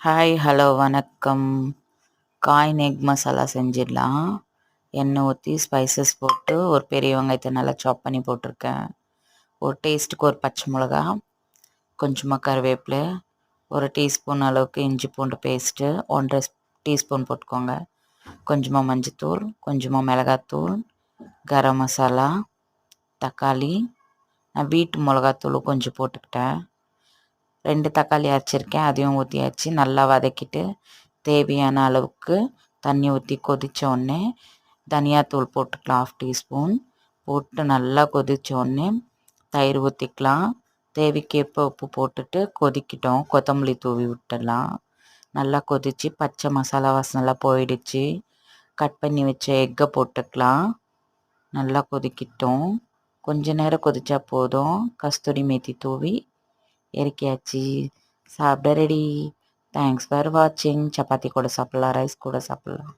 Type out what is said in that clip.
Hi hello வணக்கம். Coin egg masala செஞ்சிடலாம். எண்ணெய் ஊற்றி ஸ்பைசஸ் போட்டு ஒரு பெரிய வெங்காயத்தை நல்லா சாப் பண்ணி போட்டிருக்கேன். ஒரு டேஸ்ட்டுக்கு ஒரு பச்சை மிளகா, கொஞ்சமாக கருவேப்பிலை, ஒரு டீஸ்பூன் அளவுக்கு இஞ்சி பூண்டு பேஸ்ட்டு 1.5 டீஸ்பூன் போட்டுக்கோங்க. கொஞ்சமாக மஞ்சத்தூள், கொஞ்சமாக மிளகாத்தூள், கரம் மசாலா, தக்காளி, நான் வீட்டு மிளகாத்தூள் கொஞ்சம் போட்டுக்கிட்டேன். 2 தக்காளி அரைச்சிருக்கேன், அதையும் ஊற்றியாச்சு. நல்லா வதக்கிட்டு தேவையான அளவுக்கு தண்ணி ஊற்றி கொதித்த உடனே தனியாத்தூள் போட்டுக்கலாம் 1/2 டீஸ்பூன். போட்டு நல்லா கொதித்த உடனே தயிர் ஊற்றிக்கலாம். தேவைக்கேற்ப உப்பு போட்டுட்டு கொதிக்கிட்டோம். கொத்தமல்லி தூவி விட்டுடலாம். நல்லா கொதித்து பச்சை மசாலா வாசனைலாம் போயிடுச்சு. கட் பண்ணி வச்ச எக்கை போட்டுக்கலாம். நல்லா கொதிக்கிட்டோம். கொஞ்ச நேரம் கொதிச்சா போதும். கஸ்தூரி மேத்தி தூவி இறக்கியாச்சு. சாப்பிட ரெடி. தேங்க்ஸ் ஃபார் வாட்சிங். சப்பாத்தி கூட சாப்பிட்லாம், ரைஸ் கூட சாப்பிட்லாம்.